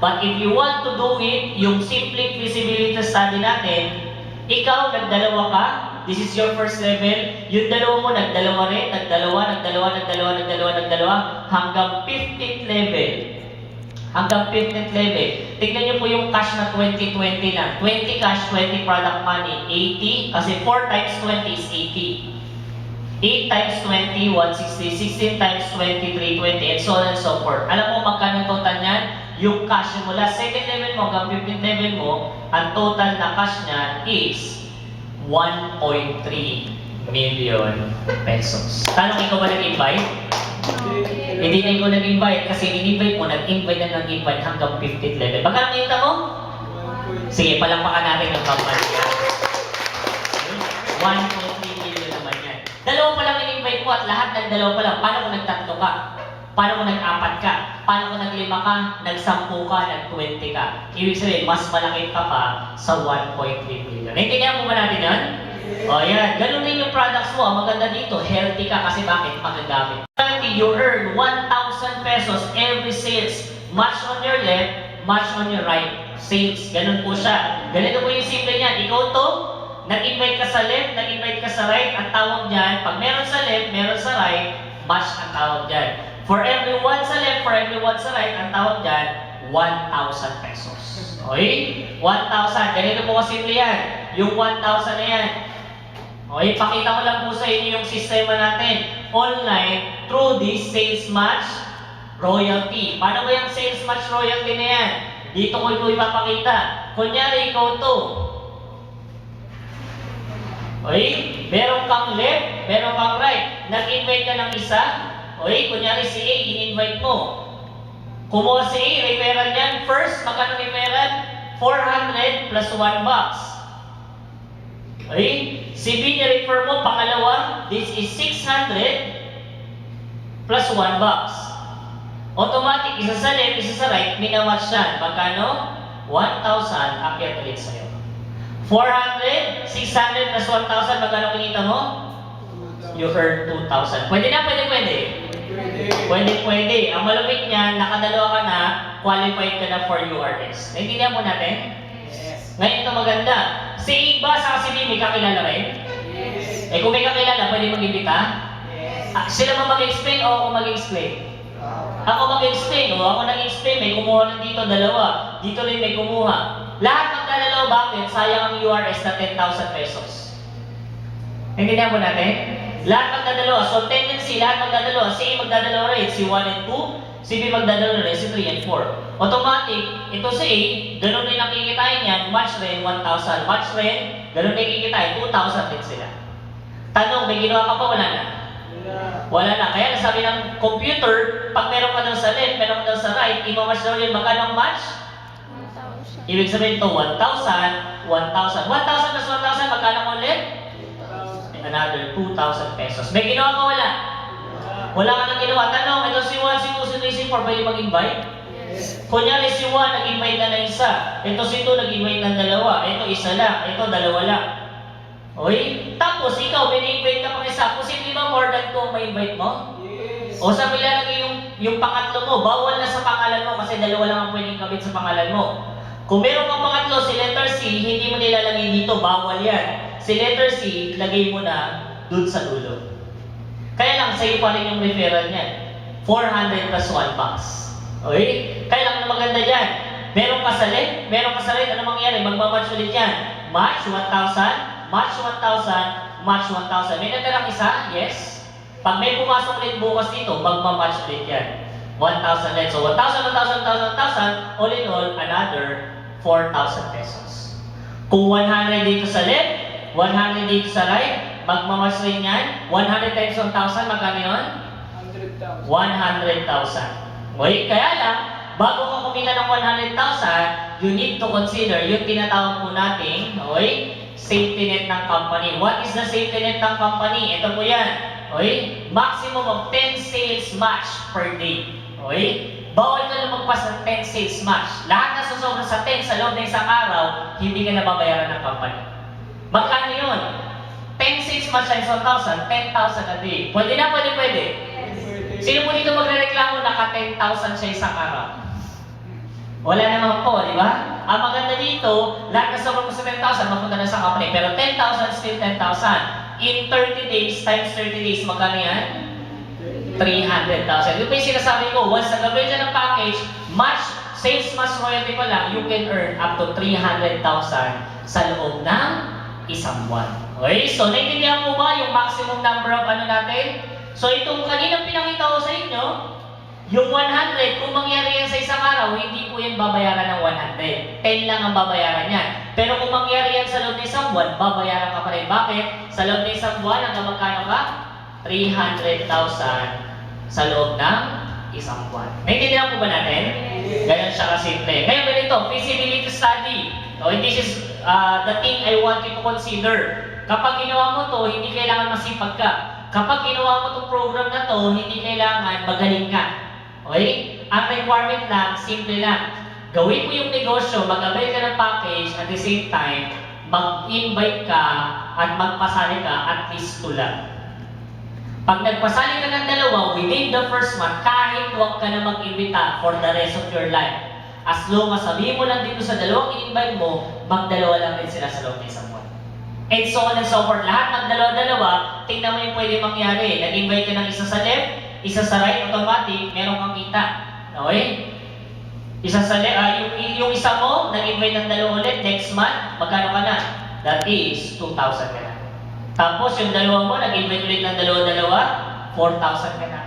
But if you want to do it, yung simple feasibility study natin, ikaw, nagdalawa ka, this is your first level, yung dalawa mo, nagdalawa rin, nagdalawa, hanggang 15th level. Hanggang 15th level. Tignan nyo po yung cash na 20-20 lang. 20 cash, 20 product money, 80. Kasi 4 times 20 is 80. 8 times 20, 160. 16 times 20, 320. And so on and so forth. Alam mo magkano total niyan? Yung cash mula 2nd level mo hanggang 15th level mo, ang total na cash niyan is 1.3 million pesos. Tanong, ikaw ba nag-invite? Hindi na ikaw nag-invite kasi in-invite mo, nag-invite na nag-invite hanggang 15th level. Magkano kita mo? Sige, palakpakan natin ang company yan. 1.3 million naman yan. Dalawa pa lang in-invite mo at lahat ng dalawa pa lang. Paano kung nagtatlo ka? Paano kung nag-apat ka? Paano kung nag-5 ka? Nag-10 ka? Nag-20 ka? Ibig sabihin, mas malaki ka pa sa 1.3 million. Naintindihan mo ba natin yan? O yan, ganun din yung products mo. Ang maganda dito, healthy ka kasi bakit? Magagamit. You earn 1,000 pesos every sales. Match on your left, match on your right. Sales. Ganun po siya. Ganito po yung simple niyan. Ikaw to, nag-invite ka sa left, nag-invite ka sa right. Ang tawag dyan, pag meron sa left, meron sa right, match ang tawag dyan. For everyone sa left, for everyone sa right, ang tawag dyan, 1,000 pesos. Okay? 1,000. Ganito po kasimple yan. Yung 1,000 na yan. Okay, pakita ko lang po sa inyo yung sistema natin online through this sales match royalty. Paano ba yung sales match royalty na yan? Dito ko ito ipapakita. Kunyari, ikaw to. Okay, meron kang left, meron kang right. Nag-invite ka ng isa. Okay, kunyari si A, in-invite mo. Kumuha si A, referral yan. First, magkano referral? 400 plus 1 bucks. Okay? Si B ni-refer mo, pangalawa, this is 600 plus 1 bucks. Automatic, isa sa left, isa sa right, minamatch yan. Magkano? 1,000, akyat ulit sa'yo. 400, 600 plus 1,000, magkano kinita mo? You earn 2,000. Pwede na, pwede. Pwede. Ang malupit niyan, nakadalawa ka na, qualified ka na for URS. Naintindihan mo natin? Yes. Ngayon ito maganda. Si Iba sa si B, may kakilala rin? Yes. Eh kung may kakilala, pwede mag-imbita? Yes. Sila ba mag-explain o ako mag-explain? Ako mag-explain o ako nag-explain. May kumuha na dito, dalawa. Dito rin may kumuha. Lahat magdadalawa, bakit? Sayang ang URS na 10,000 pesos. Naintindihan mo natin? Lahat magdadalawa. So tendency, lahat magdadalawa. Si A magdadalawa rin, si 1 and 2. Si B magdadalawa rin, si 3 and 4. Automatic, ito si A, ganun rin ang kikitain yan, match rin 1,000. Match rin, ganun rin kikitain, 2,000 din sila. Tanong, may ginawa ka pa, wala na? Wala na. Kaya nasabi ng computer, pag meron ka daw sa left, meron ka daw sa right, imamatch daw yun, magkano ang match? 1,000. Ibig sabihin ito, 1,000, 1,000. 1,000 plus 1,000, magkano ang ulit? Another 2,000 pesos. May ginawa ka, wala? Wala ka nang ginawa. Tanong, ito si 1, si 2, si 3, si 4, pwede mag-invite? Kunyari si Juan, nag-invite na ng isa. Ito si 2, nag-invite ng dalawa. Ito isa lang. Ito dalawa lang. Okay? Tapos ikaw, may-invite ka pang isa. Posible ba more than 2 ang may-invite mo? O sabi lang yung pangatlo mo, bawal na sa pangalan mo kasi dalawa lang ang pwedeng kabit sa pangalan mo. Kung meron kang pangatlo, si letter C, hindi mo nilalagay dito, bawal yan. Si letter C, lagay mo na dun sa dulo. Kaya lang, sa'yo pa rin yung referral niyan. 400 plus 1 box. Okay? Kaya lang na maganda dyan. Meron ka sa left, meron ka sa right, ano mangyari? Magmamatch ulit yan. Match 1,000, match 1,000, match 1,000. May natarang isa? Yes. Pag may pumasok ulit bukas dito, magmamatch ulit yan. 1,000 ulit. So 1,000, 1,000, 1,000, 1,000, all in all, another 4,000 pesos. Kung 100 dito sa left, 100 dito sa right, magmamatch rin yan. 100 times 1,000, magkano yun? 100,000. 100,000. Okay? Kaya lang, bago ka kumita ng 100,000, you need to consider yung tinatawag po natin, okay, safety net ng company. What is the safety net ng company? Ito po yan. Okay? Maximum of 10 sales match per day. Okay? Bawal ka lumagpas ng 10 sales match. Lahat na susobra sa 10 sa loob ng isang araw, hindi ka nababayaran ng company. Magkano yun? 10 sales match times 1,000, 10,000 a day. Pwede na, pwede. Sino po dito magrereklamo naka 10,000 siya isang araw? Wala naman po, di ba? Ang maganda dito, lahat na sobrang sa 10,000, mapunta na sa company. Pero 10,000 still 10,000. In 30 days, times 30 days, magkano yan? 300,000. Yung pa yung sinasabi ko, once nag-avail ka ng package, match, sales match royalty pa lang, you can earn up to 300,000 sa loob ng isang buwan. Okay? So, naintindihan mo ba yung maximum number of ano natin? So, itong kaninang pinakita ko sa inyo, yung 100, kung mangyari yan sa isang araw, hindi po yan babayaran ng 100. 10 lang ang babayaran yan. Pero kung mangyari yan sa loob ng isang buwan, babayaran ka pa rin. Bakit? Sa loob ng isang buwan, hanggang magkano ka? 300,000 sa loob ng isang buwan. Naintindihan po ba natin? Ganyan siya kasimple. Ngayon, ganito, feasibility study. So, this is the thing I want you to consider. Kapag ginawa mo to, hindi kailangan masipag ka. Kapag ginawa mo itong program na to, hindi kailangan magaling ka. Okay? Ang requirement lang, simple lang. Gawin mo yung negosyo, mag-avail ka ng package, at the same time, mag-invite ka at magpasali ka at least 2 lang. Pag nagpasali ka ng dalawa, within the first month, kahit huwag ka na mag-invita for the rest of your life. As long as sabihin mo lang dito sa dalawang in-invite mo, magdalawa lang din sila sa loob ng isang buwan. And so on and so forth. Lahat magdalawa-dalawa, tingnan mo yung pwede mangyari. Nag-invite ka ng isa sa left, isa sa right, automatic, meron kang kita. Okay? Isa sa left, yung isa mo, nag-invite ng dalawa ulit, next month, magkano ka na? That is 2,000 ka na. Tapos yung dalawa mo, nag-invite ulit ng dalawa-dalawa, 4,000 ka na.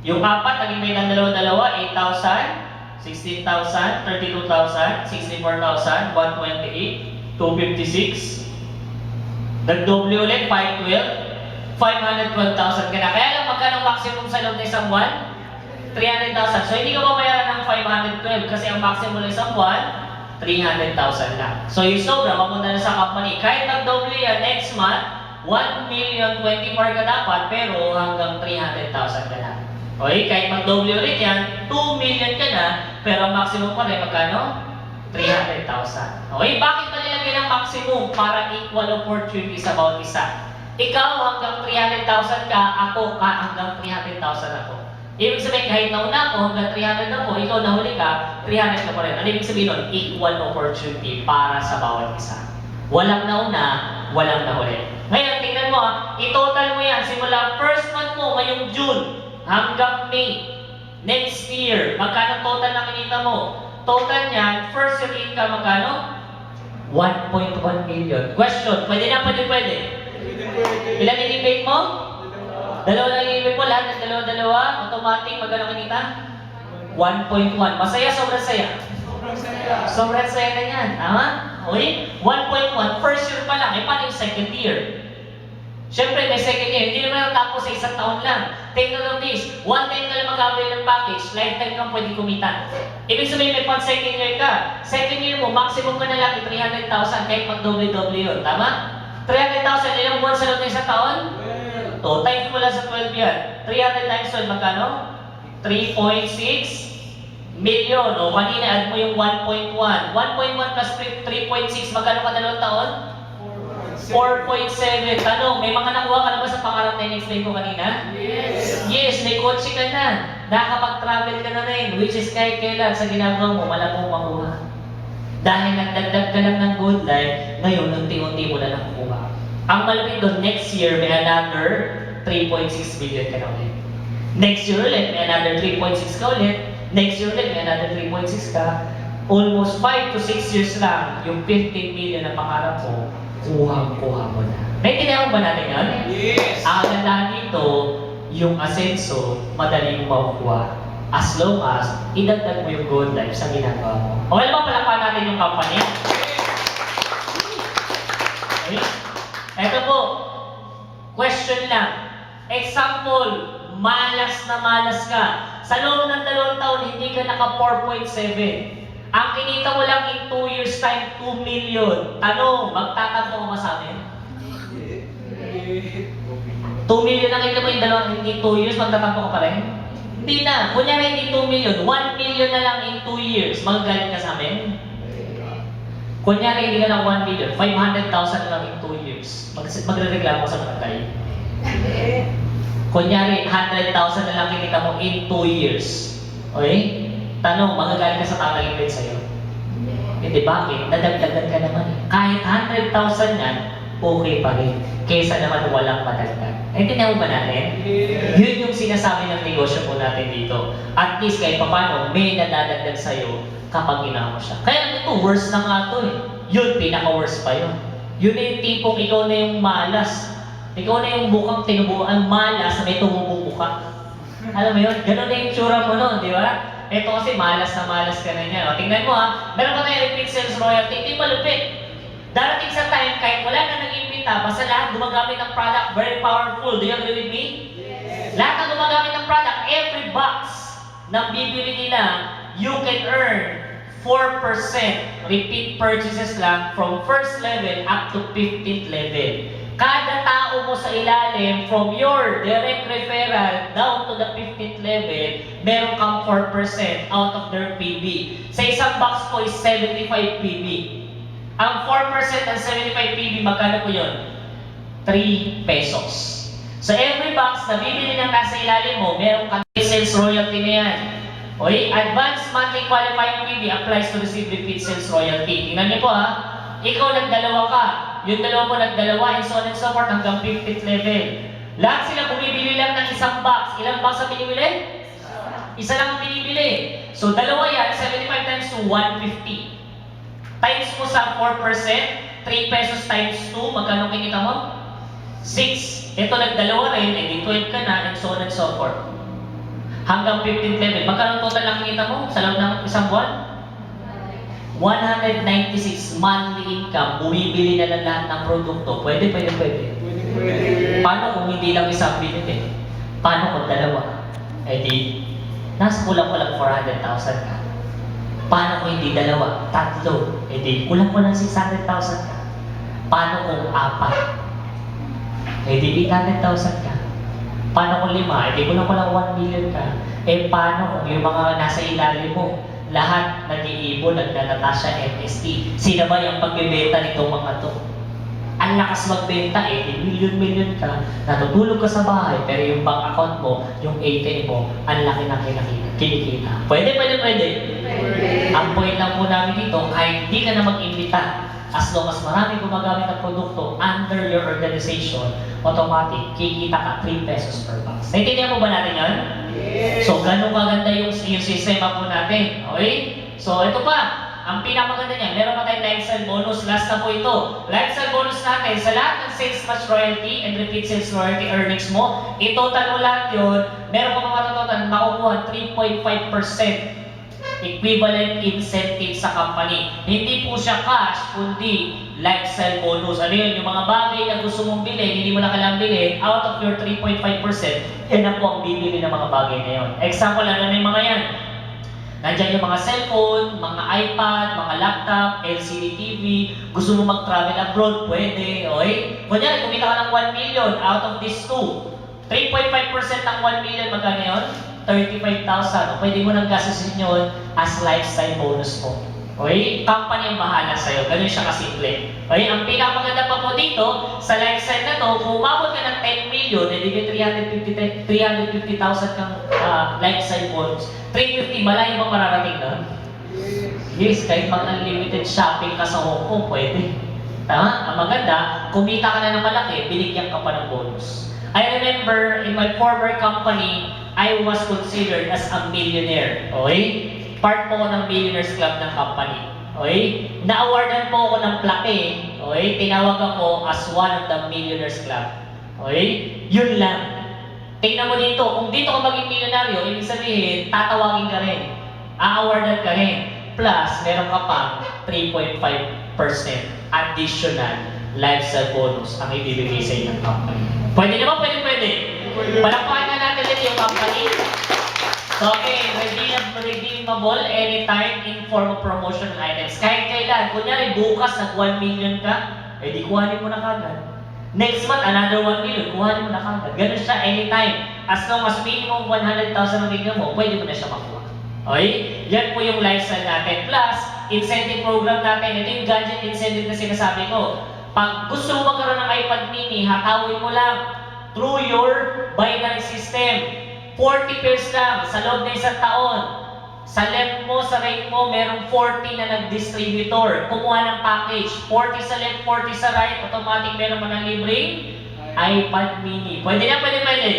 Yung apat, nag-invite ng dalawa-dalawa, 8,000, 16,000, 32,000, 64,000, 128, 256. Nag-doble ulit, 512, 512,000 ka na. Kaya lang magkano maximum sa loob ng isang buwan? 300,000. So hindi ka mabayaran ng 512 kasi ang maximum ng isang buwan, 300,000 lang. So yung sobra, mapunta na sa company. Kahit nag-doble yan next month, 1,024,000 ka dapat, pero hanggang 300,000 ka na. Okay? Kahit mag-doble ulit yan, 2 million ka na, pero ang maximum pa rin, magkano? 300,000. Okay? Bakit ba nilagyan ng maximum? Para equal opportunity sa bawat isa. Ikaw hanggang 300,000 ka, ako hanggang 300,000 ako. Ibig sabihin, kahit nauna ako, hanggang 300 ako, ikaw nahuli ka, 300 ka pa rin. Ano ibig sabihin nun? Equal opportunity para sa bawat isa. Walang nauna, walang nahuli. Ngayon, tingnan mo i-total mo yan. Simula first month mo, ngayong June, hanggang May, next year, magkano total na kinita mo? Total niyan, first year income magkano? 1.1 million. Question, pwede na, pwede. Ilan in-invite mo? Dalawa lang in-invite mo, lahat ng dalawa-dalawa, automatic, magkano kinita? 1.1. Masaya, sobrang saya. Sobrang saya na yan. Tama? Okay? 1.1, first year pa lang. Paano yung second year? Siyempre, may second year. Hindi naman natapos sa isang taon lang. Take note of this. One time ka lang mag-avail ng package, lifetime kang pwede kumita. Ibig sabihin, may pang second year ka. Second year mo, maximum ka na lang 300,000 kahit mag-doble-doble yun. Tama? 300,000, ilang buwan sa loob ng isang taon? So, times mo lang sa 12 yan. 300 times 12, magkano? 3.6 million. O kanina, add mo yung 1.1. 1.1 plus 3.6, magkano ka dalawang taon? 4.7. Tanong, may mga nakuha ka na ba sa pangarap na in-explain ko kanina? Yes, may kotse ka na. Nakapag-travel ka na rin, which is kahit kailan sa ginagawa mo, wala mong makuha. Dahil nagdagdag ka lang ng good life, ngayon, unti-unti mo na nakukuha. Ang malapit doon, next year, may another 3.6 billion ka na ulit. Next year ulit, may another 3.6 ka ulit. Next year ulit, may another 3.6 ka. Almost 5 to 6 years lang, yung 15 million na pangarap mo, kuha mo na. Naintindihan mo ba natin yan? Yes! Ang kagandahan dito, yung asenso, madali mo makukuha. As long as, idagdag mo yung good life sa ginagawa mo. Okay ba palakpan natin yung company? Okay? Ito po, question lang. Example, malas na malas ka. Sa loob ng 2 taon, hindi ka naka 4.7. Ang kinita mo lang in 2 years time, 2 million. Tanong, magtatanto ka ba sa amin? 2 million lang kita mo yung in 2 years, magtatanto ka pa rin? Hindi na. Kunyari hindi 2 million, 1 million na lang in 2 years, magagalit ka sa amin? Kunyari hindi ka lang 1 million, 500,000 na lang in 2 years, magre-reklamo ka sa barangay. Kunyari, 100,000 na lang kinita mo in 2 years. Okay? Tanong, magagalit ka sa tatay ulit sa'yo? Hindi, bakit? Nadagdagan ka naman eh. Kahit 100,000 yan, okay pa rin. Kesa naman walang madagdag. Naintindihan mo ba natin? Yun yung sinasabi ng negosyo po natin dito. At least kahit paano, may nadadagdag sa'yo kapag ginawa mo siya. Kaya ito, worse na nga ito eh. Yun, pinaka-worse pa yun. Yun na yung tipong ikaw na yung malas. Ikaw na yung bukang tinubuan malas na may tumubong buka. Alam mo yun? Ganun na yung tsura mo nun, di ba? Ito kasi malas na malas ka na niya. O, tingnan mo ha, meron pa tayo repeat sales royalty, hindi malupit. Darating sa time, kahit wala na nag-imbita, basta lahat gumagamit ng product, very powerful. Do you agree with me? Yes. Lahat na gumagamit ng product, every box na bibili nila, you can earn 4% repeat purchases lang from first level up to 15th level. Kada tao mo sa ilalim, from your direct referral down to the 15th level, meron kang 4% out of their PB. Sa isang box po is 75 PB. Ang 4% ng 75 PB, magkano po yun? 3 pesos. So every box na bibili ng nasa ilalim mo, meron kang sales royalty na yan. Okay? Advanced monthly qualifying PB applies to receive repeat sales royalty. Tingnan niyo po ha. Ikaw nagdalawa ka. Yung dalawa mo nagdalawa, and so on and so forth, hanggang 50th level. Lahat sila bumibili lang ng isang box. Ilang box ang binibili? Isa lang ang binibili. So, dalawa yan, 75 times 2, 150. Times mo sa 4%, 3 pesos times 2, magkano kinita mo? 6. Ito nagdalawa rin, edi 12 ka na, and so on and so forth. Hanggang 15th level. Magkano total lang kinita mo sa loob ng isang buwan? 196 monthly income, bumibili na lang lahat ng produkto. Pwede. Paano kung hindi lang isang binili? Paano kung dalawa? Eh di, nasa kulang-kulang 400,000 ka. Paano kung hindi dalawa? 3. Eh di, kulang-kulang 600,000 ka. Paano kung 4? Eh di, 800,000 ka. Paano kung 5? Eh di, kulang-kulang 1 million ka. Eh paano kung yung mga nasa ilalim mo, lahat nag-iibon, nagdadata siya MST. Sino ba yung pagbebenta nitong mga to? Ang lakas magbenta eh, million ka, natutulog ka sa bahay, pero yung bank account mo, yung ATM mo, ang laki na kinikita. Pwede. Ang point lang po namin dito, kahit hindi ka na mag-imbita, as long as marami gumagamit ng produkto under your organization, automatic, kikita ka 3 pesos per box. Naintindihan mo ba natin yan? Yes. So, ganun kaganda yung sistema po natin. Okay? So, ito pa. Ang pinakamaganda niya, meron pa tayong lifestyle bonus. Last na po ito. Lifestyle bonus natin, sa lahat ng sales match royalty and repeat sales royalty earnings mo, i-total mo lahat yun, meron pa matatotal, makukuha 3.5% equivalent incentive sa company. Hindi po siya cash, kundi lifestyle bonus. Ano yun? Yung mga bagay na gusto mong bilhin, hindi mo na kailangang bilhin, out of your 3.5%, yan na po ang bibili ng mga bagay na yun. Example, ano na yung mga yan? Nandiyan yung mga cellphone, mga iPad, mga laptop, LCD TV, gusto mo mag-travel abroad, pwede, okay? Kunyari, kumita ka ng 1 million out of these 2. 3.5% ng 1 million, magkano yun? 35,000. O pwede mo nang gastusin yun as lifestyle bonus mo. Okay? Company ang bahala sa'yo. Ganun siya kasimple. Okay? Ang pinakamaganda pa po dito, sa lifestyle na to, kung umabot ka ng 10 million, edi may 350,000 kang lifestyle bonus. 350, malayo bang mararating na? Yes, kahit mag-unlimited shopping ka sa Hong Kong, pwede. Tama? Ang maganda, kumita ka na ng malaki, binigyan ka pa ng bonus. I remember in my former company, I was considered as a millionaire. Okay? Part po ako ng Millionaires Club ng company. Okay? Na-awardan po ako ng plaque. Okay? Tinawag ako as one of the Millionaires Club. Okay? Yun lang. Tingnan mo dito, kung dito ka maging milyonaryo, ibig sabihin, tatawagin ka rin. A-awardan ka rin. Plus, meron ka pang 3.5% additional lifestyle bonus ang ibibigay sa inyong company. Pwede naman, pwede. Palakpakan na natin ulit yung company. So, okay, redeemable anytime in form of promotional items. Kahit kailan, kunyari bukas nag 1 million ka, di kuhanin mo na kagad. Next month, another 1 million, kuhanin mo na kagad. Ganun siya anytime. As long as minimum 100,000 ang bigyan mo, pwede mo na siya makuha. Okay? Yan po yung lifestyle natin. Plus, incentive program natin. Ito yung gadget incentive na sinasabi ko. Pag gusto mo magkaroon ng iPad mini, hatawin mo lang through your binary system. 40 pairs lang sa loob ng isang taon. Sa left mo, sa right mo, merong 40 na nag-distributor. Kumuha ng package. 40 sa left, 40 sa right. Automatic meron mo ng libreng iPad mini. Pwede na, pwede.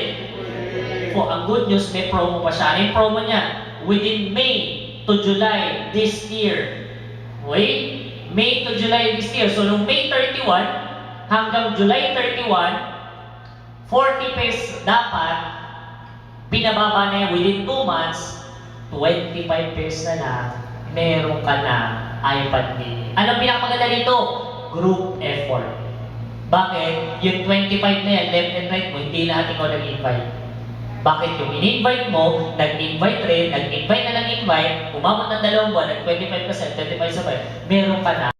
Po, ang good news, may promo pa siya. Ano yung promo niya? Within May to July this year. Okay? May to July this year. So, nung May 31 hanggang July 31, 40 pesos dapat, pinababa na yan within 2 months, 25 pesos na lang, meron ka na iPad mini. Anong pinakamaganda dito? Group effort. Bakit? Yung 25 na yan, left and right mo, hindi lahat ikaw nag-invite. Bakit? Yung in-invite mo, nag-invite rin, nag-invite na nag-invite, umabot ng 2 buwan, nag-25%, 25 sabay, meron ka na